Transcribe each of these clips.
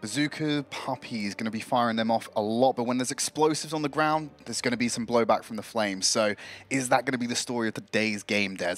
Bazooka Puppiez going to be firing them off a lot, but when there's explosives on the ground, there's going to be some blowback from the Flames. So is that going to be the story of today's game, Des?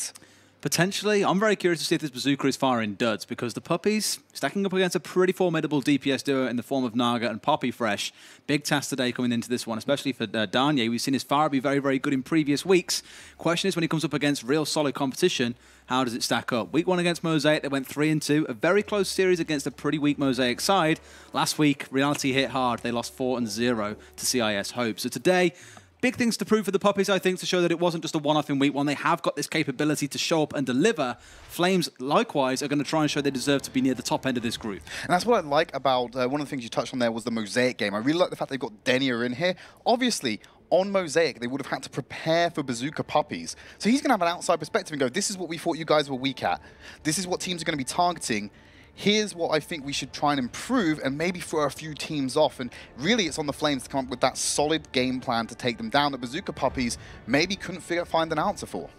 Potentially. I'm very curious to see if this Bazooka is firing duds, because the Puppies stacking up against a pretty formidable DPS duo in the form of Naga and Poppy Fresh. Big task today coming into this one, especially for Darnier. We've seen his fire be very, very good in previous weeks. Question is, when he comes up against real solid competition, how does it stack up? Week 1 against Mosaic, they went 3-2. A very close series against a pretty weak Mosaic side. Last week, reality hit hard. They lost 4-0 to CIS Hope. So today, big things to prove for the Puppies, I think, to show that it wasn't just a one-off in week 1. They have got this capability to show up and deliver. Flames, likewise, are going to try and show they deserve to be near the top end of this group. And that's what I like about one of the things you touched on there was the Mosaic game. I really like the fact they've got Denia in here. Obviously, on Mosaic, they would have had to prepare for Bazooka Puppiez. So he's going to have an outside perspective and go, this is what we thought you guys were weak at. This is what teams are going to be targeting. Here's what I think we should try and improve and maybe throw a few teams off. And really, it's on the Flames to come up with that solid game plan to take them down that Bazooka Puppiez maybe couldn't find an answer for.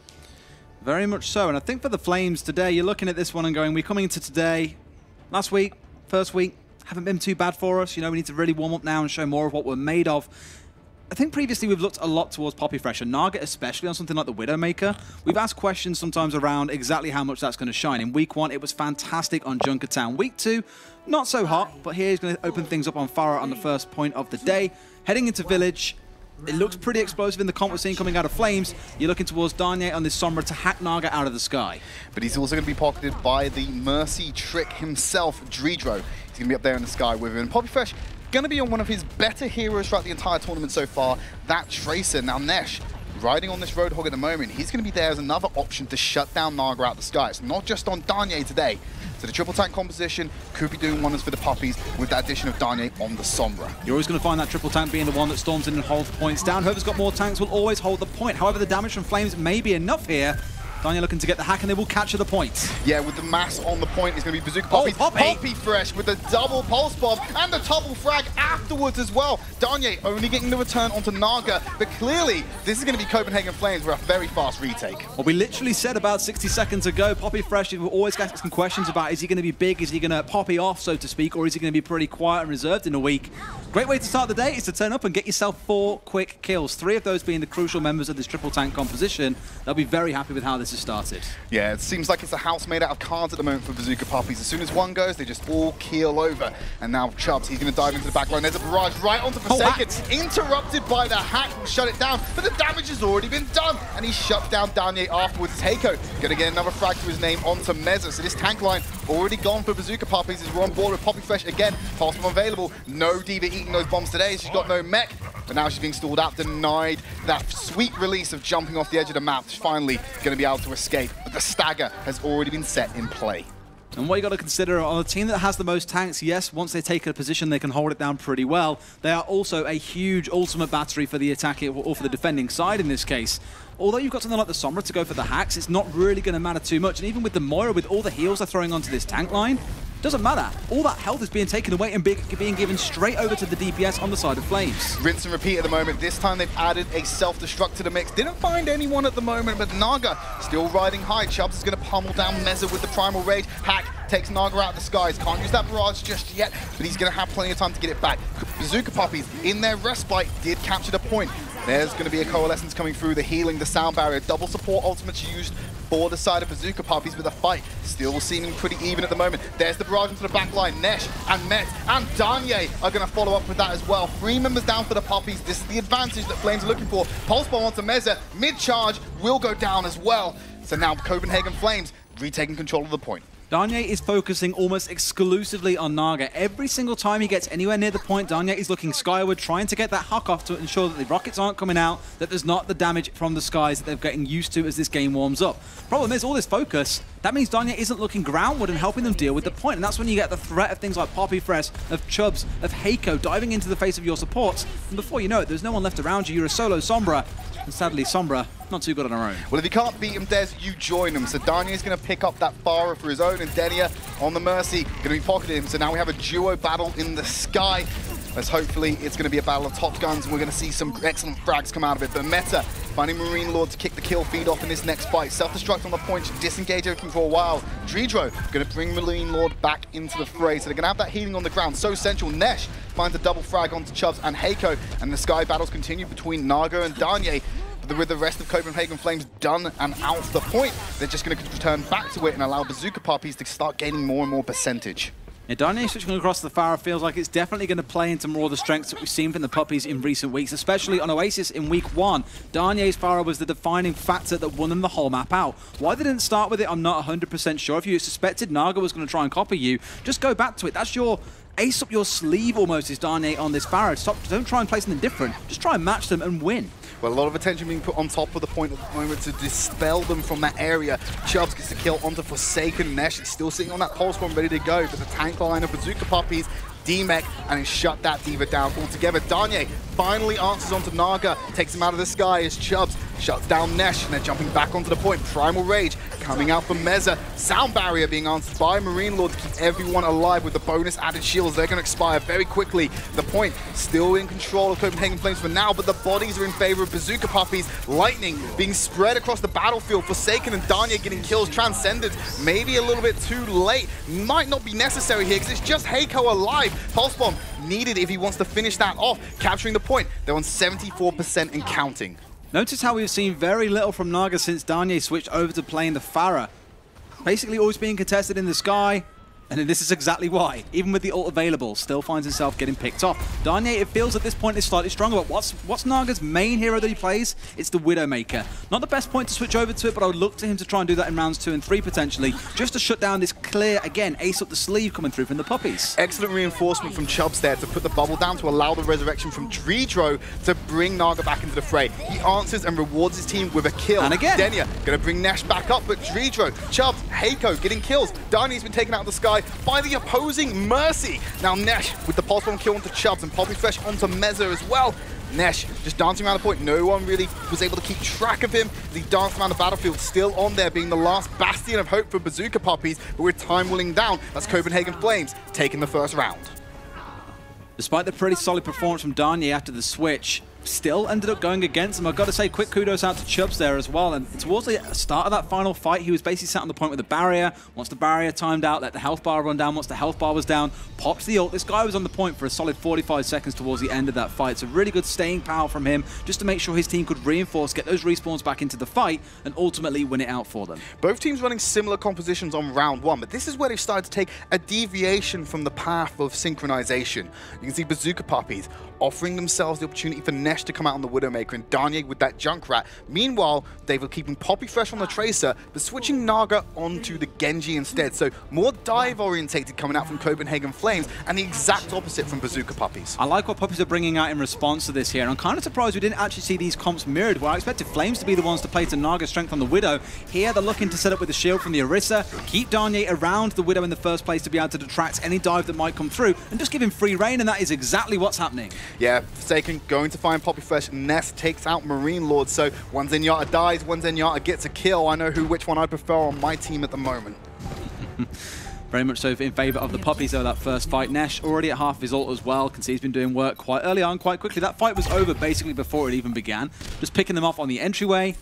Very much so. And I think for the Flames today, you're looking at this one and going, we're coming into today. Last week, first week, haven't been too bad for us. You know, we need to really warm up now and show more of what we're made of. I think previously we've looked a lot towards Poppy Fresh and Naga, especially on something like the Widowmaker. We've asked questions sometimes around exactly how much that's going to shine. In week 1, it was fantastic on Junkertown. Week 2, not so hot, but here he's going to open things up on Farah on the first point of the day. Heading into Village, it looks pretty explosive in the comp we're seeing coming out of Flames. You're looking towards Darnier on this Sombra to hack Naga out of the sky. But he's also going to be pocketed by the Mercy Trick himself, Dredro. He's going to be up there in the sky with him. Poppy Fresh going to be on one of his better heroes throughout the entire tournament so far, that Tracer. Now Nesh, riding on this Roadhog at the moment, he's going to be there as another option to shut down Naga out the sky. It's not just on Darnier today. So the triple tank composition could be doing wonders for the Puppies with that addition of Darnier on the Sombra. You're always going to find that triple tank being the one that storms in and holds points down. Whoever's got more tanks will always hold the point. However, the damage from Flames may be enough here. Darnier looking to get the hack, and they will capture the point. Yeah, with the mass on the point, it's going to be Bazooka Puppiez. Poppy Fresh with the double pulse bomb and the double frag afterwards as well. Darnier only getting the return onto Naga, but clearly this is going to be Copenhagen Flames with a very fast retake. Well, we literally said about 60 seconds ago, Poppy Fresh, we're always asking questions about, is he going to be big, is he going to poppy off, so to speak, or is he going to be pretty quiet and reserved in a week? Great way to start the day is to turn up and get yourself 4 quick kills, 3 of those being the crucial members of this triple tank composition. They'll be very happy with how this has started. Yeah, it seems like it's a house made out of cards at the moment for Bazooka Puppiez. As soon as one goes, they just all keel over. And now Chubbs, he's going to dive into the back line. There's a barrage right onto Forsaken. Interrupted by the hack, will shut it down. But the damage has already been done. And he shuts down Darnier afterwards. Heiko going to get another frag to his name onto Meza. So this tank line already gone for Bazooka Puppiez as we're on board with Poppy Fresh again. Pulse bomb available. No Diva eating those bombs today. She's got no mech. But now she's being stalled out, denied that sweet release of jumping off the edge of the map. She's finally going to be able to escape. But the stagger has already been set in play. And what you got to consider, on a team that has the most tanks, yes, once they take a position, they can hold it down pretty well. They are also a huge ultimate battery for the attacking or for the defending side in this case. Although you've got something like the Sombra to go for the hacks, it's not really going to matter too much. And even with the Moira, with all the heals they're throwing onto this tank line, doesn't matter. All that health is being taken away and being given straight over to the DPS on the side of Flames. Rinse and repeat at the moment. This time they've added a self-destruct to the mix. Didn't find anyone at the moment, but Naga still riding high. Chubbs is going to pummel down Meza with the Primal Rage. Hack takes Naga out of the skies. Can't use that barrage just yet, but he's going to have plenty of time to get it back. Bazooka Puppiez in their respite did capture the point. There's going to be a coalescence coming through, the healing, the sound barrier, double support ultimates used for the side of Bazooka Puppiez, with the fight still seeming pretty even at the moment. There's the barrage into the back line. Nesh and Met and Darnier are going to follow up with that as well. 3 members down for the Puppies. This is the advantage that Flames are looking for. Pulse bomb onto Meza. Mid-charge will go down as well. So now Copenhagen Flames retaking control of the point. Darnier is focusing almost exclusively on Naga. Every single time he gets anywhere near the point, Darnier is looking skyward, trying to get that huck off to ensure that the rockets aren't coming out, that there's not the damage from the skies that they're getting used to as this game warms up. Problem is, all this focus, that means Darnier isn't looking groundward and helping them deal with the point. And that's when you get the threat of things like Poppy Fresh, of Chubbs, of Heiko diving into the face of your supports. And before you know it, there's no one left around you. You're a solo Sombra. And sadly, Sombra, not too good on her own. Well, if you can't beat him, Des, you join him. So Darnier's going to pick up that Farah for his own, and Denia on the Mercy going to be pocketing him. So now we have a duo battle in the sky. As hopefully it's going to be a battle of top guns, and we're going to see some excellent frags come out of it. But Meta finding Marine Lord to kick the kill feed off in this next fight. Self-destruct on the point, should disengage everything for a while. Dredro going to bring Marine Lord back into the fray, so they're going to have that healing on the ground. So central. Nesh finds a double frag onto Chubbs and Heiko, and the Sky battles continue between Naga and Danye. With the rest of Copenhagen Flames done and out of the point, they're just going to return back to it and allow Bazooka Puppiez to start gaining more and more percentage. Yeah, Danye switching across the Farah feels like it's definitely going to play into more of the strengths that we've seen from the Puppies in recent weeks, especially on Oasis in week 1. Danye's Farah was the defining factor that won them the whole map out. Why they didn't start with it, I'm not 100% sure. If you suspected Naga was going to try and copy you, just go back to it. That's your ace up your sleeve almost, is Danye on this Farah. Don't try and play something different. Just try and match them and win. Well, a lot of attention being put on top of the point at the moment to dispel them from that area. Chubbs gets the kill onto Forsaken. Nesh is still sitting on that pulse bomb ready to go, but the tank line of Bazooka Puppiez D-Mech and shut that Diva down altogether. Danye finally answers onto Naga, takes him out of the sky as Chubbs shuts down Nesh, and they're jumping back onto the point. Primal Rage coming out from Meza. Sound Barrier being answered by Marine Lord to keep everyone alive with the bonus added shields. They're going to expire very quickly. The point still in control of Copenhagen Flames for now, but the bodies are in favor of Bazooka Puppiez. Lightning being spread across the battlefield. Forsaken and Danye getting kills. Transcendent maybe a little bit too late. Might not be necessary here because it's just Heiko alive. Pulse Bomb needed if he wants to finish that off. Capturing the point. They're on 74% and counting. Notice how we've seen very little from Naga since Danye switched over to playing the Farah. Basically always being contested in the sky, and this is exactly why. Even with the ult available, still finds himself getting picked off. Danye, it feels at this point, is slightly stronger, but what's Naga's main hero that he plays? It's the Widowmaker. Not the best point to switch over to it, but I would look to him to try and do that in rounds 2 and 3 potentially, just to shut down this clear, again, ace up the sleeve coming through from the Puppies. Excellent reinforcement from Chubbs there to put the bubble down to allow the resurrection from Dredro to bring Naga back into the fray. He answers and rewards his team with a kill. And again. Denya going to bring Nesh back up, but Dredro, Chubbs, Heiko getting kills. Danye's been taken out of the sky by the opposing Mercy. Now Nesh with the pulse bomb kill onto Chubbs and Poppy Fresh onto Meza as well. Nesh just dancing around the point. No one really was able to keep track of him as he danced around the battlefield, still on there, being the last bastion of hope for Bazooka Puppiez. But with time willing down, that's Copenhagen Flames taking the first round. Despite the pretty solid performance from Danye after the switch, still ended up going against him. I've got to say, quick kudos out to Chubbs there as well. And towards the start of that final fight, he was basically sat on the point with the barrier. Once the barrier timed out, let the health bar run down. Once the health bar was down, pops the ult. This guy was on the point for a solid 45 seconds towards the end of that fight. So really good staying power from him, just to make sure his team could reinforce, get those respawns back into the fight, and ultimately win it out for them. Both teams running similar compositions on round 1, but this is where they've started to take a deviation from the path of synchronization. You can see Bazooka Puppiez offering themselves the opportunity for Nesh to come out on the Widowmaker and Danye with that Junkrat. Meanwhile, they were keeping Poppy Fresh on the Tracer, but switching Naga onto the Genji instead. So more dive-orientated coming out from Copenhagen Flames, and the exact opposite from Bazooka Puppiez. I like what Puppies are bringing out in response to this here, and I'm kind of surprised we didn't actually see these comps mirrored, where I expected Flames to be the ones to play to Naga's strength on the Widow. Here, they're looking to set up with the shield from the Orisa, keep Danye around the Widow in the first place to be able to detract any dive that might come through, and just give him free reign, and that is exactly what's happening. Yeah, Forsaken going to find Poppy Fresh. Ness takes out Marine Lord, so one Zenyatta dies, one Zenyatta gets a kill. I know which one I prefer on my team at the moment. Very much so in favour of the Puppies, though, that first fight. Nesh already at half of his ult as well. Can see he's been doing work quite early on, quite quickly. That fight was over basically before it even began. Just picking them off on the entryway.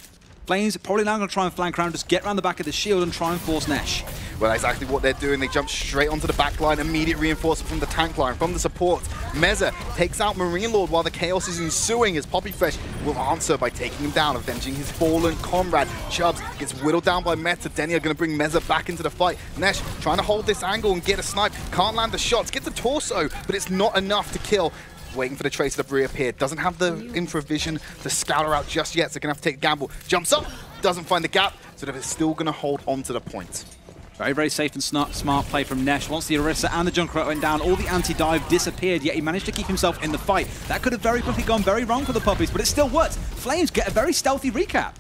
Flames probably now going to try and flank around, just get around the back of the shield and try and force Nesh. Well, exactly what they're doing. They jump straight onto the back line, immediate reinforcement from the tank line, from the support. Meza takes out Marine Lord while the chaos is ensuing as Poppy Fresh will answer by taking him down, avenging his fallen comrade. Chubbs gets whittled down by Meta. Denia going to bring Meza back into the fight. Nesh trying to hold this angle and get a snipe. Can't land the shots. Gets the torso, but it's not enough to kill. Waiting for the Tracer to reappear. Doesn't have the infravision to scout her out just yet, so going to have to take a gamble. Jumps up, doesn't find the gap, so they're still going to hold on to the point. Very, very safe and smart play from Nesh. Once the Orisa and the Junkrat went down, all the anti-dive disappeared, yet he managed to keep himself in the fight. That could have very quickly gone very wrong for the Puppies, but it still worked. Flames get a very stealthy recap.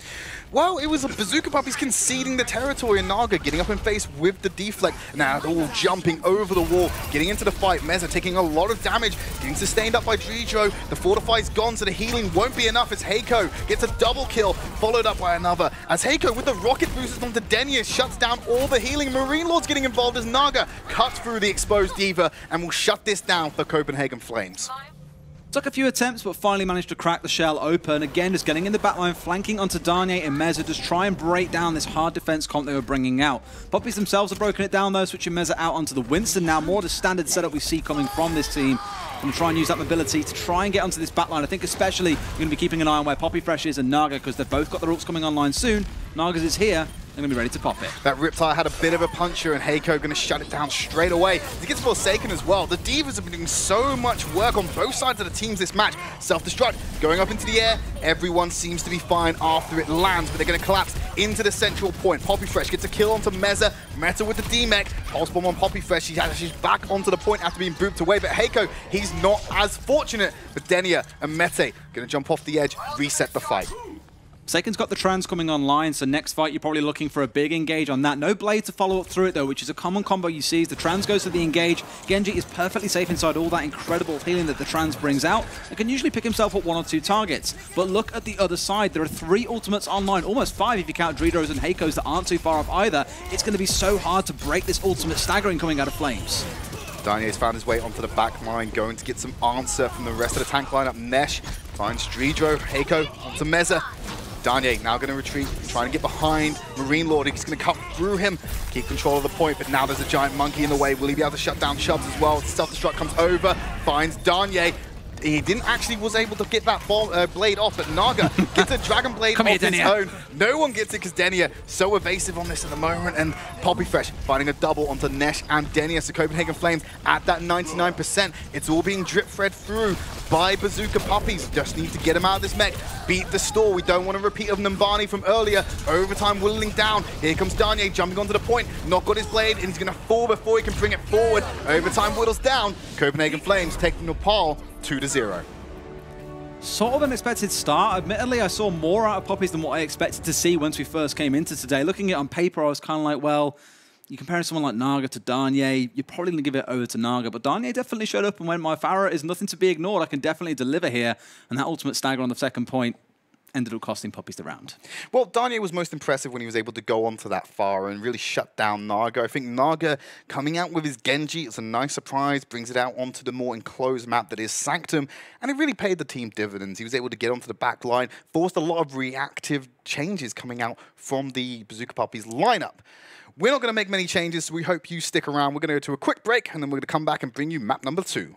Well, it was a Bazooka Puppiez conceding the territory and Naga getting up in face with the deflect. Now they're all jumping over the wall, getting into the fight. Meza taking a lot of damage, getting sustained up by Dredro. The Fortify's gone, so the healing won't be enough as Heiko gets a double kill, followed up by another. As Heiko with the rocket boosters onto Denia shuts down all the healing. Marine Lord's getting involved as Naga cuts through the exposed Diva and will shut this down for Copenhagen Flames. Took a few attempts, but finally managed to crack the shell open. Again, just getting in the backline, flanking onto Darnier and Meza, just try and break down this hard defense comp they were bringing out. Puppies themselves have broken it down, though, switching Meza out onto the Winston. Now more the standard setup we see coming from this team. Going to try and use that mobility to try and get onto this backline. I think especially you're going to be keeping an eye on where Poppy Fresh is and Naga, because they've both got their ults coming online soon. Naga's is here. They're going to be ready to pop it. That Riptide had a bit of a puncher, and Heiko going to shut it down straight away. He gets Forsaken as well. The Divas have been doing so much work on both sides of the teams this match. Self-destruct, going up into the air. Everyone seems to be fine after it lands, but they're going to collapse into the central point. Poppy Fresh gets a kill onto Meza. Meta with the D-Mech. Pulse bomb on Poppy Fresh. She's back onto the point after being booped away, but Heiko, he's not as fortunate. But Denia and Mete going to jump off the edge, reset the fight. Forsaken's got the trans coming online, so next fight you're probably looking for a big engage on that. No blade to follow up through it though, which is a common combo you see. As the trans goes to the engage, Genji is perfectly safe inside all that incredible healing that the trans brings out and can usually pick himself up 1 or 2 targets. But look at the other side, there are 3 ultimates online, almost 5 if you count Drido's and Heiko's that aren't too far off either. It's going to be so hard to break this ultimate staggering coming out of Flames. Darnier's found his way onto the back line, going to get some answer from the rest of the tank lineup. Nesh finds Dridro, Heiko onto Meza. Darnier now going to retreat, trying to get behind Marine Lord. He's going to cut through him, keep control of the point, but now there's a giant monkey in the way. Will he be able to shut down Chubbs as well? Self-destruct comes over, finds Darnier. He didn't actually was able to get that blade off, but Naga gets a Dragon Blade off its own. No one gets it because Denia so evasive on this at the moment, and Poppy Fresh finding a double onto Nesh and Denia. So Copenhagen Flames at that 99%. It's all being drip-fed through by Bazooka Puppies. Just need to get him out of this mech, beat the stall. We don't want a repeat of Numbani from earlier. Overtime whittling down. Here comes Darnier jumping onto the point. Not got his blade, and he's going to fall before he can bring it forward. Overtime whittles down. Copenhagen Flames taking Nepal 2-0. Sort of an expected start. Admittedly, I saw more out of Puppies than what I expected to see once we first came into today. Looking at it on paper, I was kind of like, well, you're comparing someone like Naga to Darnier, you're probably going to give it over to Naga, but Darnier definitely showed up and went, my Farah is nothing to be ignored. I can definitely deliver here. And that ultimate stagger on the second point ended up costing Puppies the round. Well, Darnier was most impressive when he was able to go onto that far and really shut down Naga. I think Naga coming out with his Genji, it's a nice surprise, brings it out onto the more enclosed map that is Sanctum, and it really paid the team dividends. He was able to get onto the back line, forced a lot of reactive changes coming out from the Bazooka Puppies lineup. We're not going to make many changes, so we hope you stick around. We're going to go to a quick break, and then we're going to come back and bring you map number 2.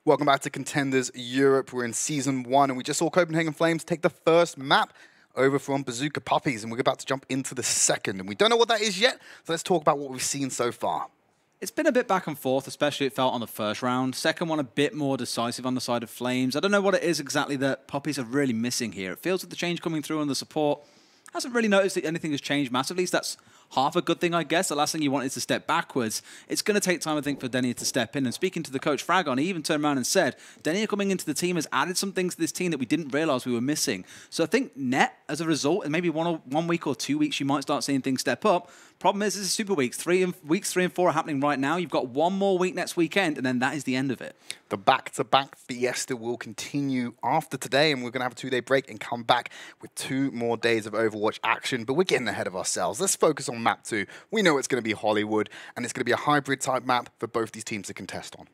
Welcome back to Contenders Europe. We're in Season 1, and we just saw Copenhagen Flames take the first map over from Bazooka Puppies, and we're about to jump into the second. And we don't know what that is yet, so let's talk about what we've seen so far. It's been a bit back and forth, especially it felt on the first round. Second one a bit more decisive on the side of Flames. I don't know what it is exactly that Puppies are really missing here. It feels like the change coming through on the support hasn't really noticed that anything has changed massively, so that's half a good thing, I guess. The last thing you want is to step backwards. It's going to take time, I think, for Denny to step in. And speaking to the coach, Fragon, he even turned around and said, Denny coming into the team has added some things to this team that we didn't realise we were missing. So I think net, as a result, in maybe 1 week or 2 weeks, you might start seeing things step up. Problem is, this is Super Weeks. Weeks 3 and 4 are happening right now. You've got one more week next weekend, and then that is the end of it. The back-to-back fiesta will continue after today, and we're going to have a 2-day break and come back with 2 more days of Overwatch action. But we're getting ahead of ourselves. Let's focus on map 2. We know it's going to be Hollywood, and it's going to be a hybrid-type map for both these teams to contest on.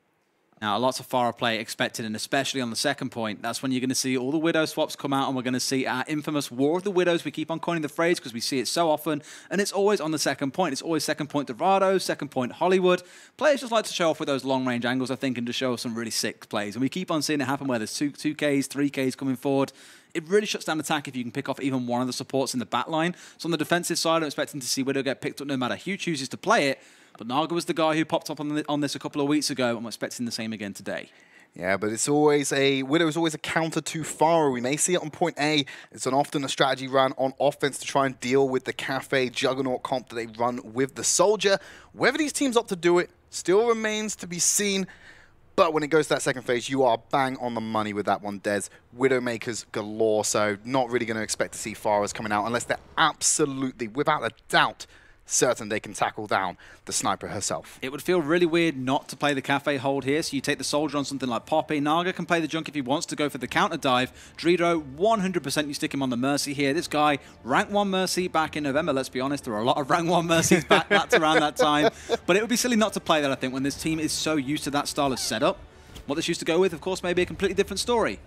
Now, lots of Pharah play expected, and especially on the second point, that's when you're going to see all the Widow swaps come out, and we're going to see our infamous War of the Widows. We keep on coining the phrase because we see it so often, and it's always on the second point. It's always second point Dorado, second point Hollywood. Players just like to show off with those long-range angles, I think, and to show some really sick plays. And we keep on seeing it happen where there's 2Ks, 3Ks coming forward. It really shuts down attack if you can pick off even one of the supports in the back line. So on the defensive side, I'm expecting to see Widow get picked up no matter who chooses to play it. But Naga was the guy who popped up on this a couple of weeks ago. I'm expecting the same again today. Yeah, but it's always Widow is always a counter to Pharah. We may see it on point A. It's often a strategy run on offense to try and deal with the Cafe Juggernaut comp that they run with the Soldier. Whether these teams opt to do it still remains to be seen. But when it goes to that second phase, you are bang on the money with that one, Des. Widowmakers galore, so not really going to expect to see Pharahs coming out unless they're absolutely, without a doubt, certain they can tackle down the sniper herself. It would feel really weird not to play the Cafe hold here, so you take the Soldier on something like Poppy. Naga can play the Junk if he wants to go for the counter dive. Drido, 100% you stick him on the Mercy here. This guy, rank 1 Mercy back in November, let's be honest, there are a lot of rank 1 Mercies back around that time. But it would be silly not to play that, I think, when this team is so used to that style of setup. What this used to go with, of course, may be a completely different story.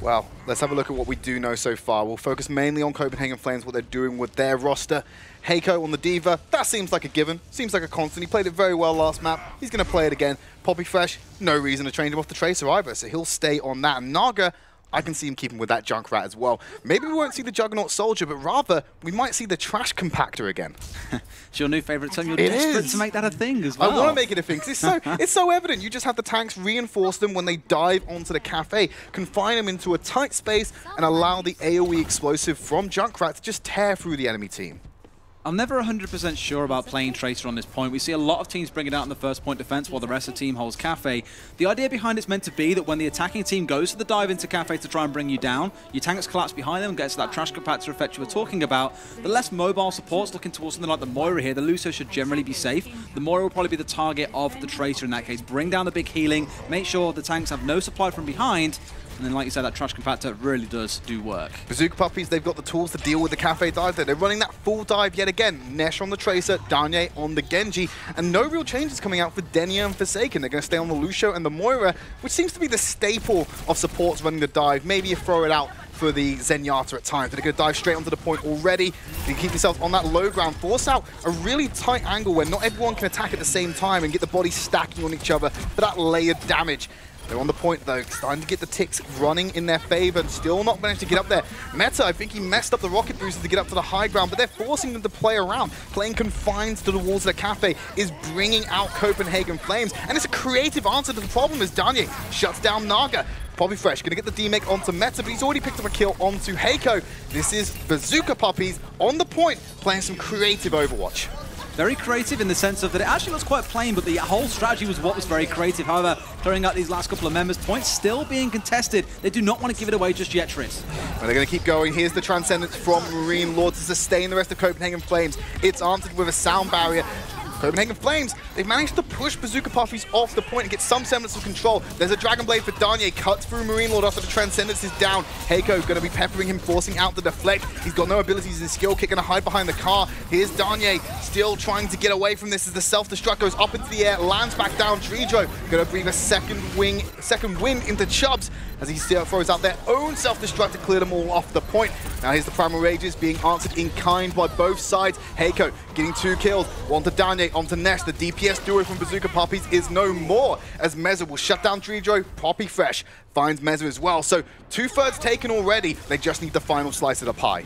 Well, let's have a look at what we do know so far. We'll focus mainly on Copenhagen Flames, what they're doing with their roster. Heiko on the Diva, that seems like a given. Seems like a constant. He played it very well last map. He's going to play it again. Poppy Fresh, no reason to change him off the Tracer either, so he'll stay on that. And Naga, I can see him keeping with that Junkrat as well. Maybe we won't see the Juggernaut Soldier, but rather, we might see the Trash Compactor again. It's your new favourite term. You're desperate to make that a thing as well. I want to make it a thing, because it's so evident. You just have the tanks reinforce them when they dive onto the Cafe, confine them into a tight space, and allow the AoE explosive from Junkrat to just tear through the enemy team. I'm never 100% sure about playing Tracer on this point. We see a lot of teams bring it out in the first point defense while the rest of the team holds Cafe. The idea behind it's meant to be that when the attacking team goes to the dive into Cafe to try and bring you down, your tanks collapse behind them and gets that trash compactor effect you were talking about. The less mobile supports looking towards something like the Moira here, the Lucio should generally be safe. The Moira will probably be the target of the Tracer in that case. Bring down the big healing, make sure the tanks have no supply from behind, and then, like you said, that trash compactor really does do work. Bazooka Puppies, they've got the tools to deal with the Cafe dive there. They're running that full dive yet again. Nesh on the Tracer, Danye on the Genji, and no real changes coming out for Denia and Forsaken. They're going to stay on the Lucio and the Moira, which seems to be the staple of supports running the dive. Maybe you throw it out for the Zenyatta at times, but they're going to dive straight onto the point already. You keep yourself on that low ground, force out a really tight angle where not everyone can attack at the same time and get the bodies stacking on each other for that layered damage. They're on the point, though, starting to get the ticks running in their favor and still not managed to get up there. Meta, I think he messed up the rocket boosters to get up to the high ground, but they're forcing them to play around. Playing confined to the walls of the Cafe is bringing out Copenhagen Flames, and it's a creative answer to the problem as Danye shuts down Naga. Poppy Fresh going to get the D-Make onto Meta, but he's already picked up a kill onto Heiko. This is Bazooka Puppies on the point, playing some creative Overwatch. Very creative in the sense of that it actually looks quite plain, but the whole strategy was what was very creative. However, clearing out these last couple of members, points still being contested. They do not want to give it away just yet, Tridd. Well, they're going to keep going. Here's the Transcendence from Marine Lord to sustain the rest of Copenhagen Flames. It's answered with a sound barrier. Copenhagen Flames, they've managed to push Bazooka Puppies off the point and get some semblance of control. There's a Dragon Blade for Danye, cuts through Marine Lord after the Transcendence is down. Heiko going to be peppering him, forcing out the deflect. He's got no abilities in skill kick, going to hide behind the car. Here's Danye, still trying to get away from this as the self-destruct goes up into the air, lands back down. Drijo going to breathe a second wind into Chubbs as he still throws out their own self-destruct to clear them all off the point. Now here's the Primal Rages being answered in kind by both sides. Heiko getting 2 kills, one to Danye, onto Nesh. The DPS duo from Bazooka Puppies is no more as Meza will shut down Drijo. Poppy Fresh finds Meza as well. So 2/3 taken already. They just need the final slice of the pie.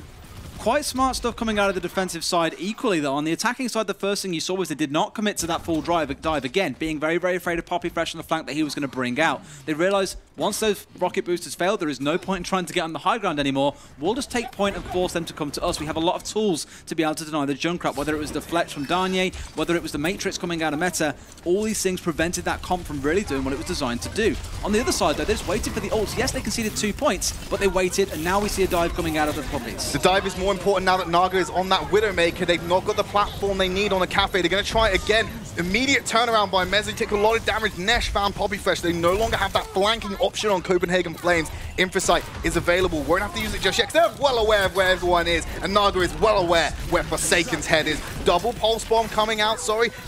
Quite smart stuff coming out of the defensive side equally, though. On the attacking side, the first thing you saw was they did not commit to that full dive again, being very, very afraid of Poppy Fresh on the flank that he was going to bring out. They realized once those rocket boosters failed, there is no point in trying to get on the high ground anymore. We'll just take point and force them to come to us. We have a lot of tools to be able to deny the Junkrat, whether it was the flex from Darnier, whether it was the Matrix coming out of meta. All these things prevented that comp from really doing what it was designed to do. On the other side, though, they just waited for the ults. Yes, they conceded 2 points, but they waited, and now we see a dive coming out of the Puppies. The dive is more important now that Naga is on that Widowmaker. They've not got the platform they need on a Cafe. They're going to try it again. Immediate turnaround by Mezza. Take a lot of damage. Nesh found Poppy Fresh. They no longer have that flanking option on Copenhagen Flames. Infosight is available. Won't have to use it just yet because they're well aware of where everyone is. And Naga is well aware where Forsaken's head is. Double Pulse Bomb coming out,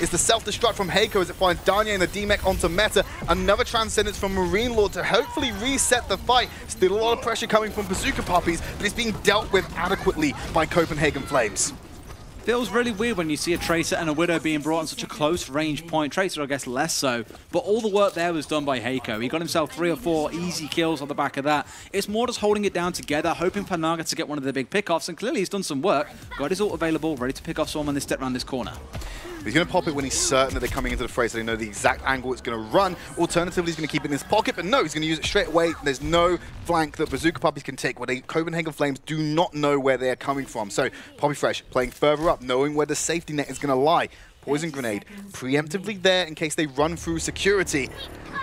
It's the self-destruct from Heiko as it finds Darnier and the D-Mech onto Meta. Another Transcendence from Marine Lord to hopefully reset the fight. Still a lot of pressure coming from Bazooka Puppies, but it's being dealt with adequately by Copenhagen Flames. Feels really weird when you see a Tracer and a Widow being brought on such a close range point. Tracer, I guess, less so. But all the work there was done by Heiko. He got himself 3 or 4 easy kills on the back of that. It's more just holding it down together, hoping for Naga to get one of the big pickoffs. And clearly he's done some work. Got his ult available, ready to pick off someone when they step around this corner. He's going to pop it when he's certain that they're coming into the fray, so they know the exact angle it's going to run. Alternatively, he's going to keep it in his pocket, but no, he's going to use it straight away. There's no flank that Bazooka Puppies can take, where the Copenhagen Flames do not know where they're coming from. So Poppy Fresh playing further up, knowing where the safety net is going to lie. Poison Grenade preemptively there in case they run through security.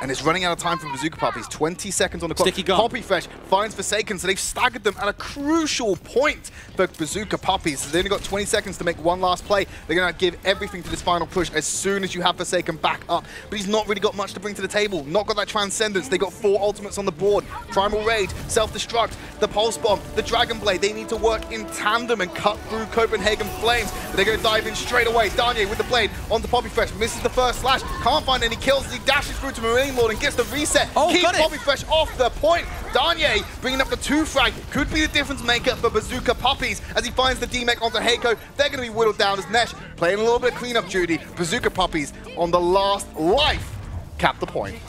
And it's running out of time for Bazooka Puppies. 20 seconds on the clock. Sticky gun. Poppy Fresh finds Forsaken, so they've staggered them at a crucial point for Bazooka Puppies. So they only got 20 seconds to make one last play. They're going to give everything to this final push as soon as you have Forsaken back up. But he's not really got much to bring to the table. Not got that Transcendence. They got 4 ultimates on the board. Primal Rage, Self-Destruct, the Pulse Bomb, the Dragon Blade. They need to work in tandem and cut through Copenhagen Flames. But they're going to dive in straight away. Darnier with the blade onto Poppy Fresh. Misses the first slash. Can't find any kills as he dashes through to Marine Lord and gets the reset. Keep Poppy Fresh off the point. Darnier bringing up the 2 frag. Could be the difference maker for Bazooka Puppies as he finds the D-Mech onto Heiko. They're going to be whittled down as Nesh playing a little bit of cleanup duty. Bazooka Puppies on the last life cap the point.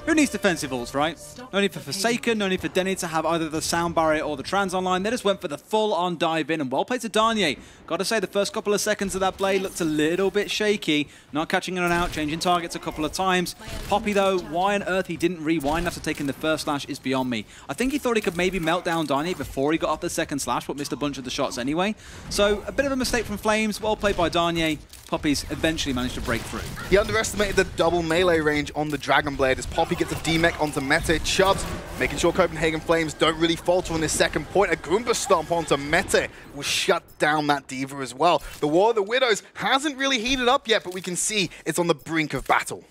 Who needs defensive ults, right? No need for Forsaken, no need for Denny to have either the sound barrier or the trans online. They just went for the full-on dive in, and well played to Darnier. Got to say, the first couple of seconds of that blade looked a little bit shaky. Not catching in and out, changing targets a couple of times. Poppy, though, why on earth he didn't rewind after taking the first slash is beyond me. I think he thought he could maybe melt down Darnier before he got off the second slash, but missed a bunch of the shots anyway. So, a bit of a mistake from Flames. Well played by Darnier. Puppies eventually managed to break through. He underestimated the double melee range on the Dragon Blade as Poppy gets a D-Mech onto Meta. Chubbs making sure Copenhagen Flames don't really falter on this second point. A Goomba Stomp onto Meta will shut down that Diva as well. The War of the Widows hasn't really heated up yet, but we can see it's on the brink of battle.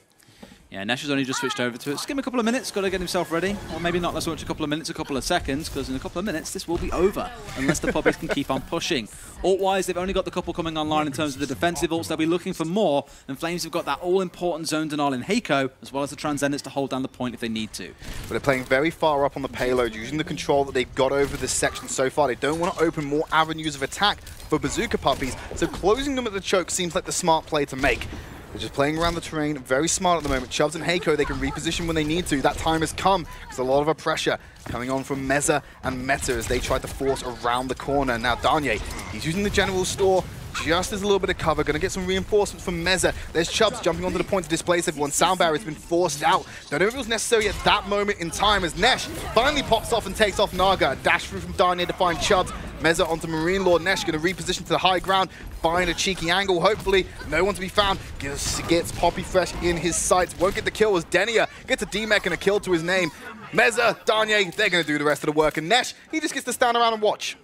Yeah, Nesh has only just switched over to it. Just give him a couple of minutes, got to get himself ready. Or maybe not so much a couple of minutes, a couple of seconds, because in a couple of minutes this will be over, unless the Puppies can keep on pushing. Ult-wise, they've only got the couple coming online in terms of the defensive ults. They'll be looking for more, and Flames have got that all-important zone denial in Heiko, as well as the Transcendence to hold down the point if they need to. But they're playing very far up on the payload, using the control that they've got over this section so far. They don't want to open more avenues of attack for Bazooka Puppies, so closing them at the choke seems like the smart play to make. They're just playing around the terrain, very smart at the moment. Chubbs and Heiko, they can reposition when they need to. That time has come. There's a lot of pressure coming on from Mezza and Meta as they try to force around the corner. Now Darnier, he's using the general store just as a little bit of cover. Going to get some reinforcements from Mezza. There's Chubbs jumping onto the point to displace everyone. Sound barrier has been forced out. Don't know if it was necessary at that moment in time as Nesh finally pops off and takes off Naga. Dash through from Darnier to find Chubbs. Mezza onto Marine Lord. Nesh going to reposition to the high ground. Find a cheeky angle, hopefully. No one to be found. Gets Poppy Fresh in his sights. Won't get the kill as Denia gets a D-Mech and a kill to his name. Mezza, Darnier, they're going to do the rest of the work. And Nesh, he just gets to stand around and watch.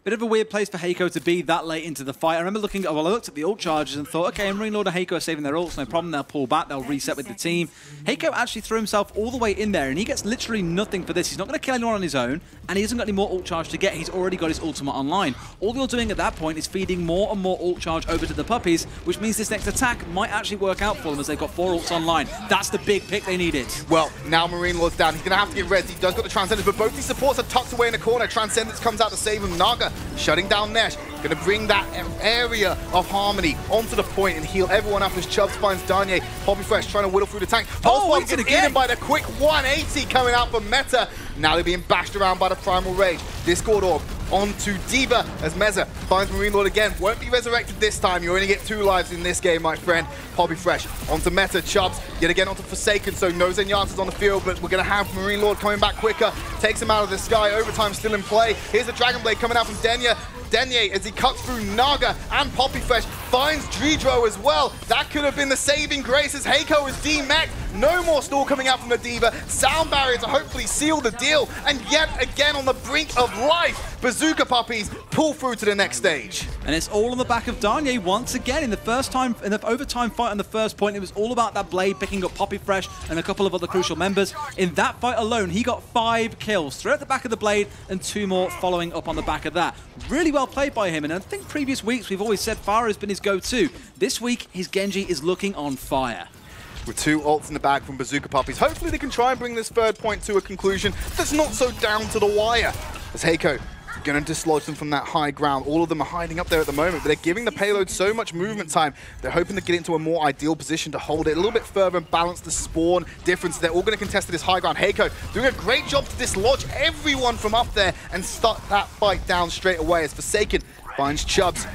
Bit of a weird place for Heiko to be that late into the fight. I remember looking at, well, I looked at the ult charges and thought, okay, Marine Lord and Heiko are saving their ults, no problem, they'll pull back, they'll reset with the team. Heiko actually threw himself all the way in there, and he gets literally nothing for this. He's not going to kill anyone on his own, and he hasn't got any more ult charge to get. He's already got his ultimate online. All you're doing at that point is feeding more and more ult charge over to the Puppies, which means this next attack might actually work out for them as they've got 4 ults online. That's the big pick they needed. Well, now Marine Lord's down. He's going to have to get res. He does got the Transcendence, but both these supports are tucked away in the corner. Transcendence comes out to save him. Naga shutting down Nesh. Going to bring that area of harmony onto the point and heal everyone up as Chubbs finds Darnier. Poppy Fresh trying to whittle through the tank. Pulse gets eaten by the quick 180 coming out from Meta. Now they're being bashed around by the Primal Rage. Discord Orb onto D.Va as Meza finds Marine Lord again. Won't be resurrected this time. You only get 2 lives in this game, my friend. Poppy Fresh onto Meta. Chubbs yet again onto Forsaken, so no Zenyatta's on the field, but we're going to have Marine Lord coming back quicker. Takes him out of the sky. Overtime still in play. Here's the Dragon Blade coming out from Denya. Denye, as he cuts through Naga and Poppy Fresh, finds Dredro as well. That could have been the saving grace as Heiko is demeched. No more stall coming out from the D.Va. Sound barrier to hopefully seal the deal. And yet again on the brink of life, Bazooka Puppies pull through to the next stage. And it's all on the back of Danye once again. In the overtime fight on the first point, it was all about that blade picking up Poppy Fresh and a couple of other crucial members. In that fight alone, he got 5 kills, 3 at the back of the blade and 2 more following up on the back of that. Really well played by him, and I think previous weeks we've always said Pharah has been his go-to. This week, his Genji is looking on fire. With 2 ults in the bag from Bazooka Puppies, hopefully they can try and bring this third point to a conclusion that's not so down to the wire. As Heiko going to dislodge them from that high ground. All of them are hiding up there at the moment, but they're giving the payload so much movement time. They're hoping to get into a more ideal position to hold it a little bit further and balance the spawn difference. They're all going to contest this high ground. Heiko doing a great job to dislodge everyone from up there and start that fight down straight away as Forsaken finds Chubbs.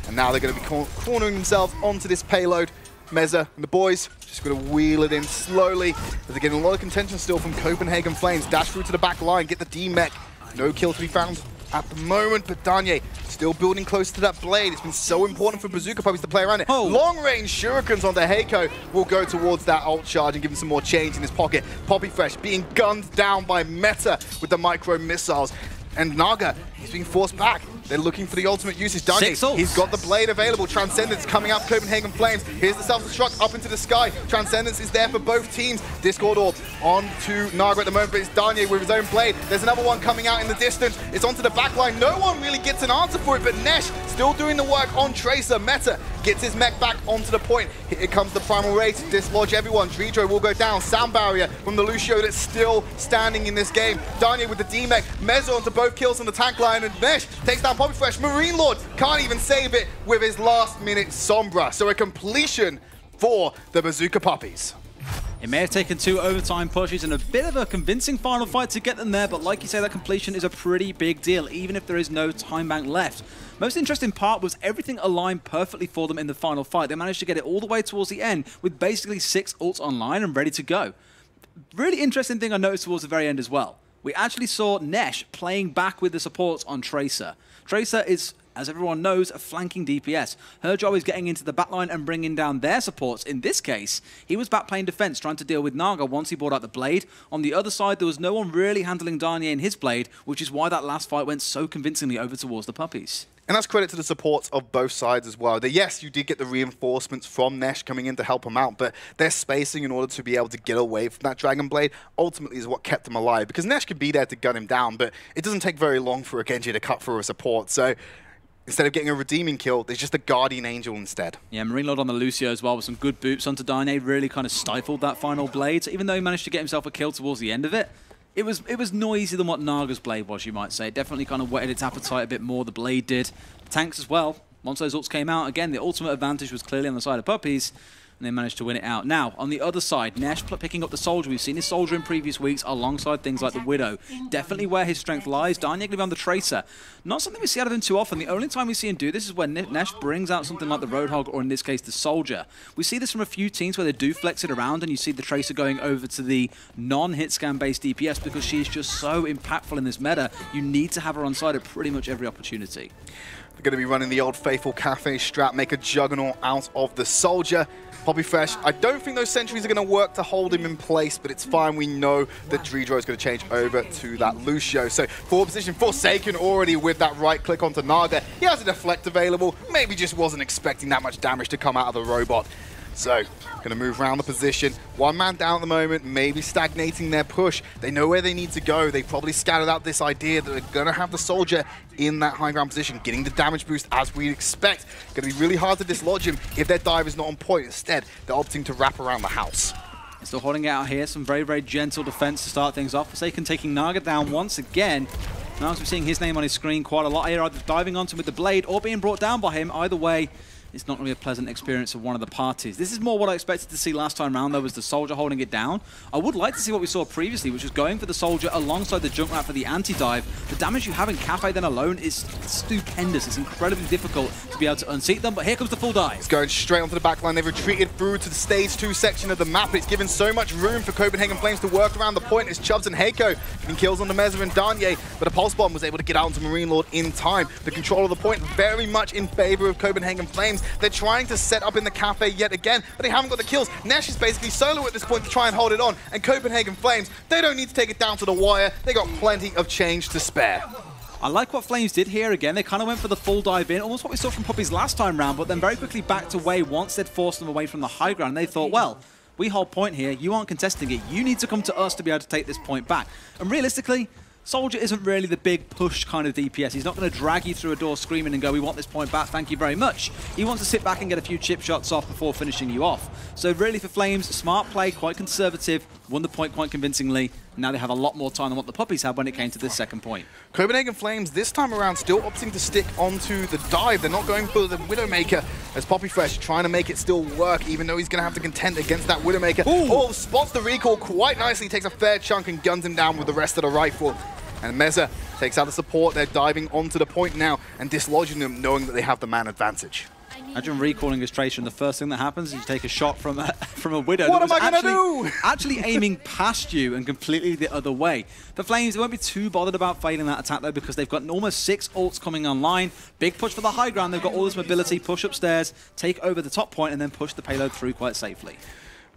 And now they're going to be cornering themselves onto this payload. Meza and the boys just going to wheel it in slowly. They're getting a lot of contention still from Copenhagen Flames. Dash through to the back line, get the D-Mech. No kill to be found at the moment, but Danye still building close to that blade. It's been so important for Bazooka Puppies to play around it. Oh. Long-range shurikens onto Heiko will go towards that ult charge and give him some more change in his pocket. Poppy Fresh being gunned down by Meta with the micro missiles. And Naga, he's being forced back. They're looking for the ultimate usage. Danye, he's got the blade available. Transcendence coming up, Copenhagen Flames. Here's the self-destruct up into the sky. Transcendence is there for both teams. Discord Orb onto Naga at the moment, but it's Danye with his own blade. There's another one coming out in the distance. It's onto the back line. No one really gets an answer for it, but Nesh still doing the work on Tracer. Meta gets his mech back onto the point. Here comes the Primal Raid to dislodge everyone. Dredro will go down. Sound barrier from the Lucio that's still standing in this game. Danye with the D-Mech. Mezzo onto both kills on the tank line, and Nesh takes down Poppy Fresh. Marine Lord can't even save it with his last-minute Sombra. So a completion for the Bazooka Puppies. It may have taken 2 overtime pushes and a bit of a convincing final fight to get them there, but like you say, that completion is a pretty big deal, even if there is no time bank left. Most interesting part was everything aligned perfectly for them in the final fight. They managed to get it all the way towards the end with basically 6 ults online and ready to go. Really interesting thing I noticed towards the very end as well. We actually saw Nesh playing back with the supports on Tracer. Tracer is, as everyone knows, a flanking DPS. Her job is getting into the backline and bringing down their supports. In this case, he was back playing defense, trying to deal with Naga once he brought out the blade. On the other side, there was no one really handling Danye and his blade, which is why that last fight went so convincingly over towards the Puppies. And that's credit to the supports of both sides as well. Yes, you did get the reinforcements from Nesh coming in to help him out, but their spacing in order to be able to get away from that Dragon Blade ultimately is what kept him alive. Because Nesh could be there to gun him down, but it doesn't take very long for a Genji to cut through a support. So instead of getting a redeeming kill, there's just a Guardian Angel instead. Yeah, Marine Lord on the Lucio as well with some good boots onto Danye, really kind of stifled that final blade. So even though he managed to get himself a kill towards the end of it, it was noisier than what Naga's blade was, you might say. It definitely kind of whetted its appetite a bit more, the blade did. The tanks as well. Once those ults came out, again, the ultimate advantage was clearly on the side of Puppies, and they managed to win it out. Now, on the other side, Nesh picking up the Soldier. We've seen his Soldier in previous weeks alongside things like the Widow. Definitely where his strength lies. Danye going to be on the Tracer. Not something we see out of him too often. The only time we see him do this is when Nesh brings out something like the Roadhog, or in this case, the Soldier. We see this from a few teams where they do flex it around, and you see the Tracer going over to the non-hit scan-based DPS because she's just so impactful in this meta. You need to have her on side at pretty much every opportunity. They're going to be running the old faithful cafe strat, make a Juggernaut out of the Soldier. Poppy Fresh, I don't think those sentries are going to work to hold him in place, but it's fine. We know that Dredro is going to change over to that Lucio. So forward position, Forsaken already with that right click onto Naga. He has a deflect available. Maybe just wasn't expecting that much damage to come out of the robot. So, going to move around the position. One man down at the moment, maybe stagnating their push. They know where they need to go. They probably scattered out this idea that they're going to have the Soldier in that high ground position, getting the damage boost as we'd expect. Going to be really hard to dislodge him if their dive is not on point. Instead, they're opting to wrap around the house. Still holding it out here. Some very, very gentle defense to start things off. Forsaken taking Naga down once again. Now as we're seeing his name on his screen quite a lot here, either diving onto him with the blade or being brought down by him. Either way, it's not going to be a pleasant experience for one of the parties. This is more what I expected to see last time round, though, was the Soldier holding it down. I would like to see what we saw previously, which was going for the Soldier alongside the Junkrat for the anti-dive. The damage you have in Cafe then alone is stupendous. It's incredibly difficult to be able to unseat them, but here comes the full dive. It's going straight onto the back line. They've retreated through to the stage 2 section of the map. It's given so much room for Copenhagen Flames to work around the point as Chubbs and Heiko getting kills on the Meza and Danye, but a Pulse Bomb was able to get out into Marine Lord in time. The control of the point very much in favor of Copenhagen Flames. They're trying to set up in the cafe yet again, but they haven't got the kills. Nesh is basically solo at this point to try and hold it on, and Copenhagen Flames, they don't need to take it down to the wire. They got plenty of change to spare. I like what Flames did here again. They kind of went for the full dive in, almost what we saw from Puppies last time round, but then very quickly backed away once they'd forced them away from the high ground. They thought, well, we hold point here, you aren't contesting it, you need to come to us to be able to take this point back. And realistically, Soldier isn't really the big push kind of DPS. He's not going to drag you through a door screaming and go, we want this point back, thank you very much. He wants to sit back and get a few chip shots off before finishing you off. So really for Flames, smart play, quite conservative, won the point quite convincingly. Now they have a lot more time than what the Puppies had when it came to this second point. Copenhagen Flames this time around still opting to stick onto the dive. They're not going for the Widowmaker as Poppy Fresh trying to make it still work, even though he's going to have to contend against that Widowmaker. Ooh. Oh, spots the recall quite nicely, takes a fair chunk and guns him down with the rest of the rifle. And Meza takes out the support. They're diving onto the point now and dislodging them, knowing that they have the man advantage. Imagine recalling his Tracer, and the first thing that happens is you take a shot from a Widow. What am I going to do? Actually aiming past you and completely the other way. For Flames, they won't be too bothered about failing that attack, though, because they've got almost 6 ults coming online. Big push for the high ground. They've got all this mobility, push upstairs, take over the top point, and then push the payload through quite safely.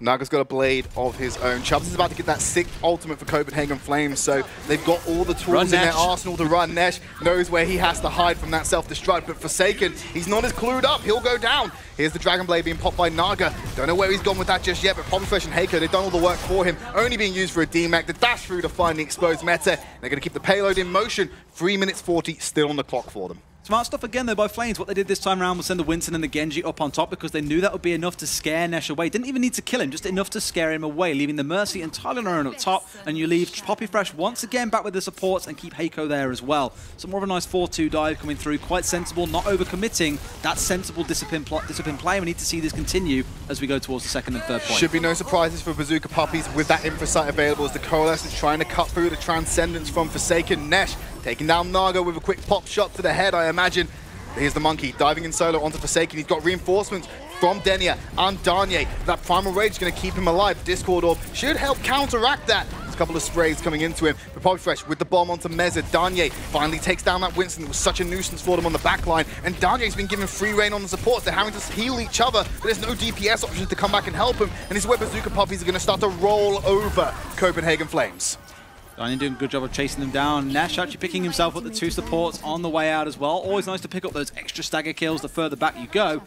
Naga's got a blade of his own. Chubbs is about to get that 6th ultimate for Copenhagen Flames, so they've got all the tools in their arsenal to run. Nesh knows where he has to hide from that self-destruct, but Forsaken, he's not as clued up. He'll go down. Here's the Dragon Blade being popped by Naga. Don't know where he's gone with that just yet, but Poppy Fresh and Heiko, they've done all the work for him. Only being used for a DMAC. The dash through to find the exposed meta. They're going to keep the payload in motion. 3 minutes 40 still on the clock for them. Smart stuff again, though, by Flames. What they did this time around was send the Winston and the Genji up on top because they knew that would be enough to scare Nesh away. Didn't even need to kill him, just enough to scare him away, leaving the Mercy entirely on her own up top, and you leave Poppy Fresh once again back with the supports and keep Heiko there as well. So more of a nice 4-2 dive coming through, quite sensible, not overcommitting. That's sensible discipline play. We need to see this continue as we go towards the second and third point. Should be no surprises for Bazooka Puppies with that Infrasight available as the Coalescence trying to cut through the Transcendence from Forsaken. Nesh taking down Naga with a quick pop shot to the head, I imagine. Here's the Monkey diving in solo onto Forsaken. He's got reinforcements from Denia and Danye. That Primal Rage is going to keep him alive. Discord Orb should help counteract that. There's a couple of sprays coming into him. But Poppy Fresh with the bomb onto Meza. Danye finally takes down that Winston that was such a nuisance for them on the back line. And Danye's been given free reign on the supports. They're having to heal each other, but there's no DPS options to come back and help him. And this is where Bazooka Puppies are going to start to roll over Copenhagen Flames. Danye doing a good job of chasing them down. Nash actually picking himself up the 2 supports on the way out as well. Always nice to pick up those extra stagger kills the further back you go.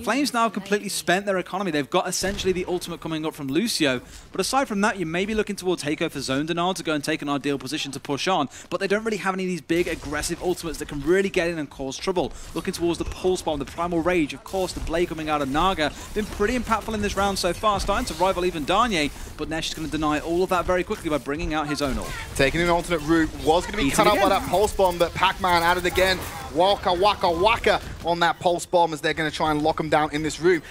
Flames now have completely spent their economy. They've got essentially the ultimate coming up from Lucio. But aside from that, you may be looking towards Heiko for zone denial to go and take an ideal position to push on. But they don't really have any of these big aggressive ultimates that can really get in and cause trouble. Looking towards the Pulse Bomb, the Primal Rage, of course, the Blade coming out of Naga. Been pretty impactful in this round so far, starting to rival even Danye. But Nash is going to deny all of that very quickly by bringing out his own ult. Taking an alternate route, was going to be cut out by that Pulse Bomb, but Pac-Man added again. Waka waka waka on that Pulse Bomb as they're going to try and lock him down in this room.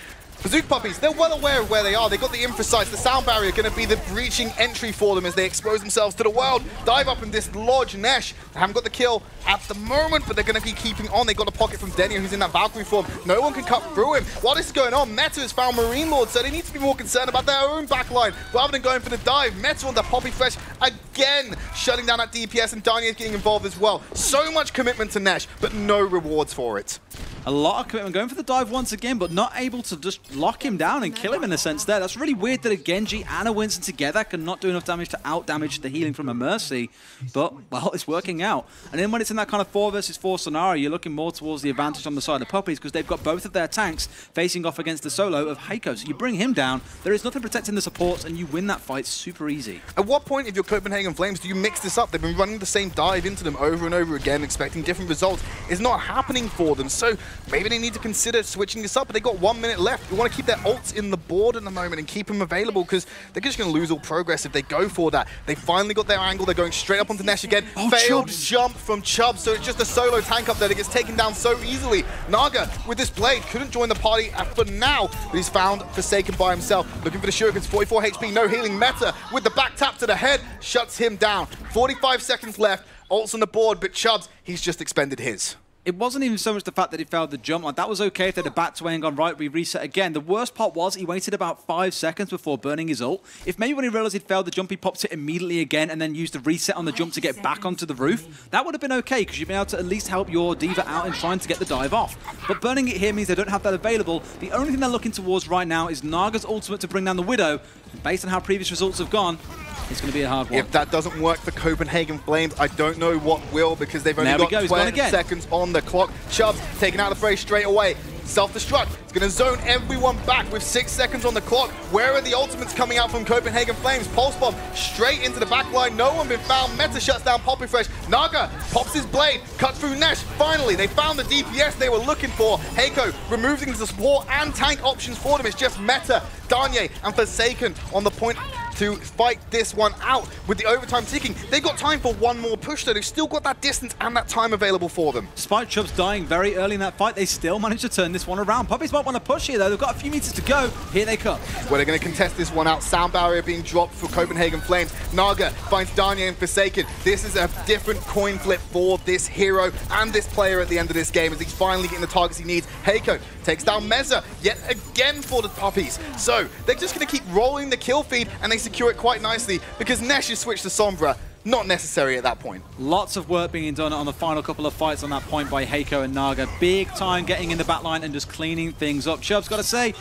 Bazooka Puppies, they're well aware of where they are. They've got the Infrasights. The sound barrier going to be the breaching entry for them as they expose themselves to the world. Dive up and dislodge Nesh. They haven't got the kill at the moment, but they're going to be keeping on. They've got a pocket from Denia, who's in that Valkyrie form. No one can cut through him. While this is going on, Meta has found Marine Lord, so they need to be more concerned about their own backline rather than going for the dive. Meta on the Poppy Fresh again, shutting down that DPS, and Dania is getting involved as well. So much commitment to Nesh, but no rewards for it. A lot of commitment, going for the dive once again, but not able to just lock him down and kill him in a sense there. That's really weird that a Genji and a Winston together can not do enough damage to out-damage the healing from a Mercy. But, well, it's working out. And then when it's in that kind of 4 versus 4 scenario, you're looking more towards the advantage on the side of Puppies because they've got both of their tanks facing off against the solo of Heiko. So you bring him down, there is nothing protecting the supports, and you win that fight super easy. At what point, if you're Copenhagen Flames, do you mix this up? They've been running the same dive into them over and over again, expecting different results. It's not happening for them. So maybe they need to consider switching this up. But they got 1 minute left. You want to keep their ults in the board in the moment and keep them available because they're just going to lose all progress if they go for that. They finally got their angle. They're going straight up onto Nesh again. Failed jump from Chubb, so it's just a solo tank up there that gets taken down so easily. Naga, with this blade, couldn't join the party for now, but he's found Forsaken by himself. Looking for the Shurikens, 44 HP, no healing. Meta with the back tap to the head, shuts him down. 45 seconds left, ults on the board, but Chubbs, he's just expended his. It wasn't even so much the fact that he failed the jump. Like, that was okay if they'd have backed away and gone, right, we reset again. The worst part was he waited about 5 seconds before burning his ult. If maybe when he realized he'd failed the jump, he popped it immediately again and then used the reset on the jump to get back onto the roof, that would have been okay because you've been able to at least help your D.Va out in trying to get the dive off. But burning it here means they don't have that available. The only thing they're looking towards right now is Naga's ultimate to bring down the Widow. And based on how previous results have gone, it's going to be a hard one. If that doesn't work for Copenhagen Flames, I don't know what will, because they've only got 20 seconds on the clock. Chubbs taken out of the fray straight away. Self-destruct. It's going to zone everyone back with 6 seconds on the clock. Where are the ultimates coming out from Copenhagen Flames? Pulse bomb straight into the back line. No one been found. Meta shuts down Poppyfresh. Naga pops his blade. Cut through Nesh. Finally, they found the DPS they were looking for. Heiko removing the support and tank options for them. It's just Meta, Danye, and Forsaken on the point to fight this one out with the overtime ticking. They've got time for one more push, though. They've still got that distance and that time available for them. Despite Chubbs dying very early in that fight, they still managed to turn this one around. Puppies might want to push here, though. They've got a few meters to go. Here they come. Well, they're going to contest this one out. Sound barrier being dropped for Copenhagen Flames. Naga finds Danye and Forsaken. This is a different coin flip for this hero and this player at the end of this game as he's finally getting the targets he needs. Heiko takes down Meza yet again for the Puppies. So they're just going to keep rolling the kill feed and they secure it quite nicely because Nesh is switched to Sombra. Not necessary at that point. Lots of work being done on the final couple of fights on that point by Heiko and Naga. Big time getting in the back line and just cleaning things up. Chubb's got to say,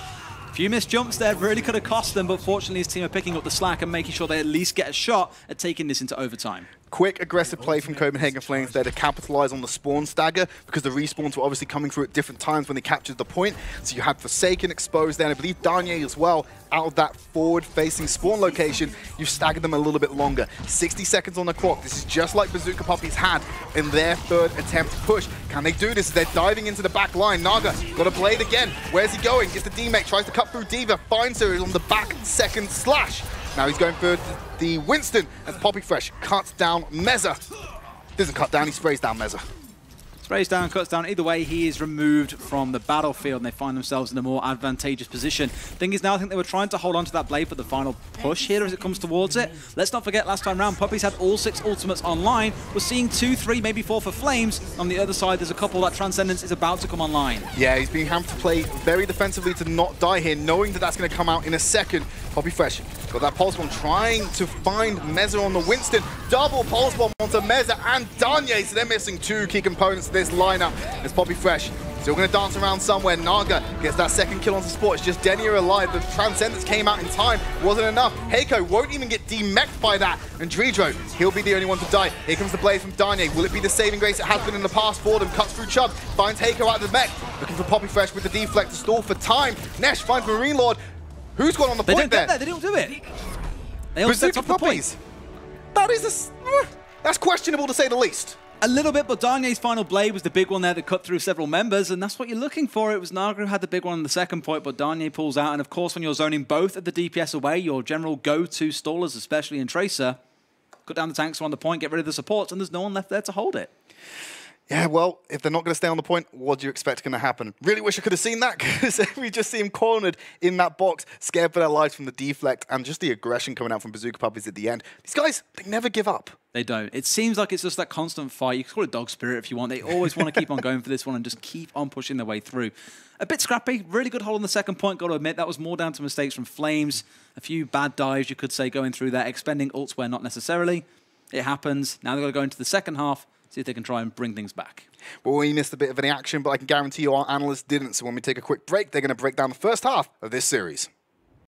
a few missed jumps there really could have cost them, but fortunately his team are picking up the slack and making sure they at least get a shot at taking this into overtime. Quick, aggressive play from Copenhagen Flames there to capitalize on the spawn stagger because the respawns were obviously coming through at different times when they captured the point. So you had Forsaken exposed there, and I believe Danye as well, out of that forward-facing spawn location. You've staggered them a little bit longer. 60 seconds on the clock. This is just like Bazooka Puppiez had in their third attempt to push. Can they do this? They're diving into the back line. Naga got a blade again. Where's he going? Gets the D-Mech, tries to cut through D.Va, finds her on the back second slash. Now he's going for the Winston as Poppyfresh cuts down Meza. Doesn't cut down, he sprays down Meza. Sprays down, cuts down. Either way, he is removed from the battlefield and they find themselves in a more advantageous position. Thing is now, I think they were trying to hold on to that blade for the final push here as it comes towards it. Let's not forget last time round, Puppies had all 6 ultimates online. We're seeing 2, 3, maybe 4 for Flames. On the other side, there's a couple that Transcendence is about to come online. Yeah, he's being having to play very defensively to not die here, knowing that that's going to come out in a second. Poppyfresh got that pulse bomb, trying to find Meza on the Winston. Double pulse bomb onto Meza and Danye, so they're missing 2 key components to this lineup. As Poppyfresh still going to dance around somewhere. Naga gets that second kill on the spot. It's just Denier alive. The Transcendence came out in time. Wasn't enough. Heiko won't even get demeched by that. And Dredro, he'll be the only one to die. Here comes the blade from Danye. Will it be the saving grace it has been in the past for them? Cuts through Chubb. Finds Heiko out of the mech. Looking for Poppyfresh with the deflect to stall for time. Nesh finds Marine Lord. Who's gone on the point there? They don't do it. They all set up the point. That is that's questionable to say the least. A little bit, but Danye's final blade was the big one there that cut through several members, and that's what you're looking for. It was Naga who had the big one on the second point, but Danye pulls out, and of course when you're zoning both of the DPS away, your general go-to stallers, especially in Tracer, cut down the tanks on the point, get rid of the supports, and there's no one left there to hold it. Yeah, well, if they're not going to stay on the point, what do you expect going to happen? Really wish I could have seen that, because we just see him cornered in that box, scared for their lives from the deflect, and just the aggression coming out from Bazooka Puppiez at the end. These guys, they never give up. They don't. It seems like it's just that constant fight. You can call it dog spirit if you want. They always want to keep on going for this one and just keep on pushing their way through. A bit scrappy, really good hold on the second point, got to admit. That was more down to mistakes from Flames. A few bad dives, you could say, going through there, expending ults where not necessarily. It happens. Now they've got to go into the second half, see if they can try and bring things back. Well, we missed a bit of any action, but I can guarantee you our analysts didn't. So when we take a quick break, they're going to break down the first half of this series.